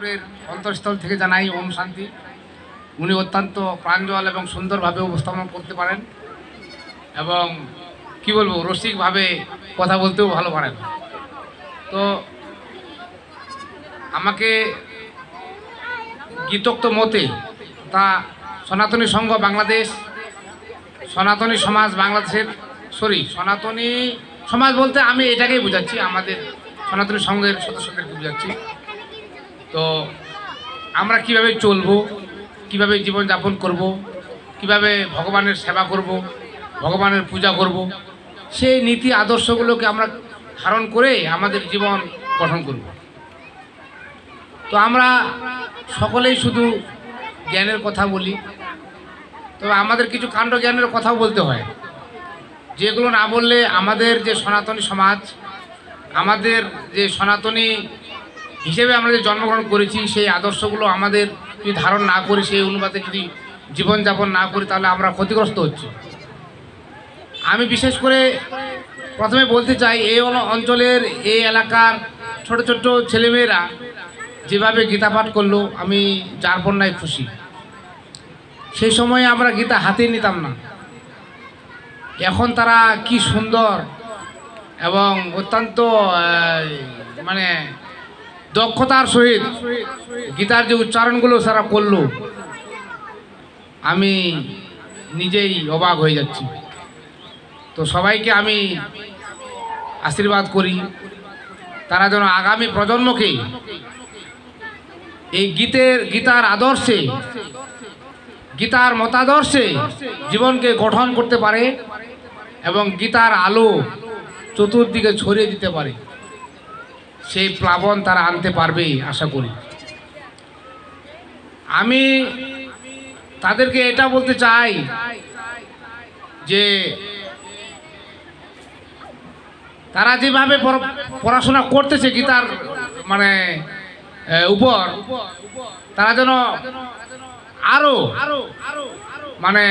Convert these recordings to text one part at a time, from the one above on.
ঠাকুরের অন্তঃস্থল থেকে জানাই ওম শান্তি। উনি অত্যন্ত প্রাঞ্জল এবং সুন্দরভাবে উপস্থাপন করতে পারেন এবং কি বলবো রসিকভাবে কথা বলতেও ভালো পারেন। তো আমাকে গীতোক্ত মতে তা সনাতনী সংঘ বাংলাদেশ, সনাতনী সমাজ বাংলাদেশের সনাতনী সমাজ বলতে আমি এটাকেই বোঝাচ্ছি, আমাদের সনাতনী সংঘের সদস্যদেরকে বোঝাচ্ছি। তো আমরা কিভাবে চলবো, কিভাবে জীবনযাপন করব, কিভাবে ভগবানের সেবা করব, ভগবানের পূজা করব, সেই নীতি আদর্শগুলোকে আমরা ধারণ করে আমাদের জীবন গঠন করব। তো আমরা সকলেই শুধু জ্ঞানের কথা বলি, তবে আমাদের কিছু কাণ্ড জ্ঞানের কথাও বলতে হয়, যেগুলো না বললে আমাদের যে সনাতনী সমাজ, আমাদের যে সনাতনী হিসেবে আমরা যে জন্মগ্রহণ করেছি সেই আদর্শগুলো আমাদের যদি ধারণ না করি, সেই অনুপাতে যদি জীবনযাপন না করি, তাহলে আমরা ক্ষতিগ্রস্ত হচ্ছি। আমি বিশেষ করে প্রথমে বলতে চাই, এই অঞ্চলের এই এলাকার ছোট ছোট ছেলেমেয়েরা যেভাবে গীতা পাঠ করলো, আমি যার বন্যায় খুশি। সেই সময়ে আমরা গীতা হাতে নিতাম না, এখন তারা কি সুন্দর এবং অত্যন্ত মানে দক্ষতার সহিত গীতার যে উচ্চারণগুলো তারা করলো, আমি নিজেই অবাক হয়ে যাচ্ছি। তো সবাইকে আমি আশীর্বাদ করি, তারা যেন আগামী প্রজন্মকে এই গীতার আদর্শে, গীতার মতাদর্শে জীবনকে গঠন করতে পারে এবং গীতার আলো চতুর্দিকে ছড়িয়ে দিতে পারে, সেই প্লাবন তারা আনতে পারবে আশা করি। আমি তাদেরকে এটা বলতে চাই যে তারা যেভাবে পড়াশোনা করতেছে গীতার মানে উপর, তারা যেন আরো মানে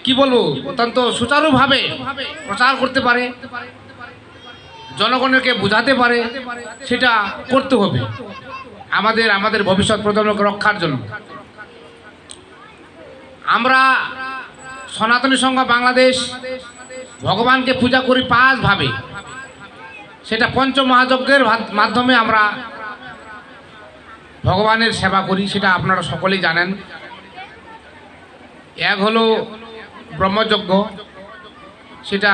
কি বলবো অত্যন্ত সুচারুভাবে প্রচার করতে পারে, জনগণকে বোঝাতে পারে, সেটা করতে হবে আমাদের ভবিষ্যৎ প্রজন্মকে রক্ষার জন্য। আমরা সনাতনী সংঘ বাংলাদেশ ভগবানকে পূজা করি 5 ভাবে, সেটা পঞ্চমহাযজ্ঞের মাধ্যমে আমরা ভগবানের সেবা করি, সেটা আপনারা সকলেই জানেন। এক হলো ব্রহ্মযজ্ঞ, সেটা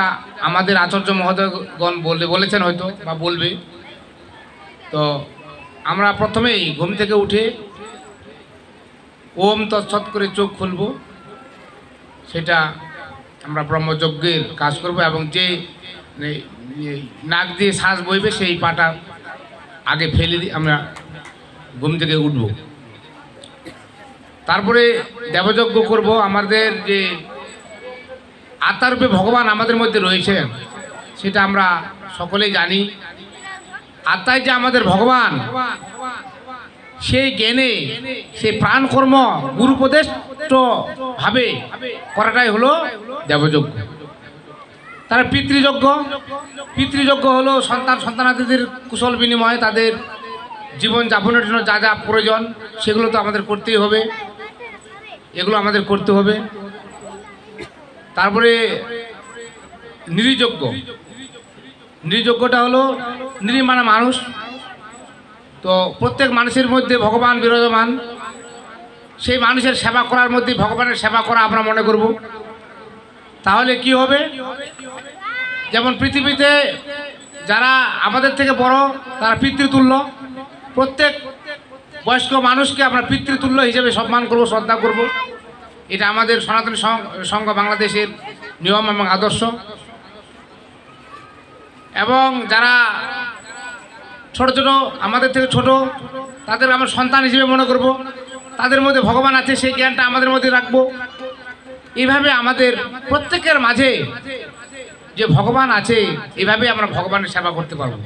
আমাদের আচার্য মহোদয়গণ বলেছেন হয়তো বা বলবে। তো আমরা প্রথমেই ঘুম থেকে উঠে ওম তৎসৎ করে চোখ খুলব, সেটা আমরা ব্রহ্মযজ্ঞের কাজ করব এবং যে নাক দিয়ে শ্বাস বইবে সেই পাটা আগে ফেলে দিয়ে আমরা ঘুম থেকে উঠব। তারপরে দেবযজ্ঞ করব। আমাদের যে আত্মারূপে ভগবান আমাদের মধ্যে রয়েছেন সেটা আমরা সকলেই জানি। আত্মায় যে আমাদের ভগবান, সেই জ্ঞানে সেই প্রাণকর্ম গুরুপদেষ্ট ভাবে করাটাই হলো দেবযজ্ঞ। তার পিতৃযজ্ঞ হলো সন্তানাদিদের কুশল বিনিময়, তাদের জীবন যাপনের জন্য যা যা প্রয়োজন সেগুলো তো আমাদের করতেই হবে, এগুলো আমাদের করতে হবে। তারপরে নৃযজ্ঞটা হলো নৃ মানে মানুষ, তো প্রত্যেক মানুষের মধ্যে ভগবান বিরাজমান, সেই মানুষের সেবা করার মধ্যে ভগবানের সেবা করা আমরা মনে করব। তাহলে কি হবে, যেমন পৃথিবীতে যারা আমাদের থেকে বড় তারা পিতৃতুল্য, প্রত্যেক বয়স্ক মানুষকে আমরা পিতৃতুল্য হিসেবে সম্মান করব, শ্রদ্ধা করব। এটা আমাদের সনাতনী সংঘ বাংলাদেশের নিয়ম এবং আদর্শ। এবং যারা ছোট ছোট আমাদের থেকে ছোট, তাদের আমরা সন্তান হিসেবে মনে করব, তাদের মধ্যে ভগবান আছে সেই জ্ঞানটা আমাদের মধ্যে রাখবো। এইভাবে আমাদের প্রত্যেকের মাঝে যে ভগবান আছে, এইভাবে আমরা ভগবানের সেবা করতে পারবো।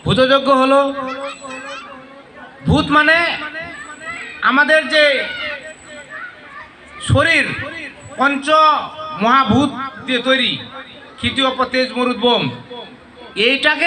ভূতযজ্ঞ হলো, ভূত মানে আমাদের যে শরীর পঞ্চ মহাভূত দিয়ে তৈরি, ক্ষিতীয় তেজ মরুদ বোম, এইটাকে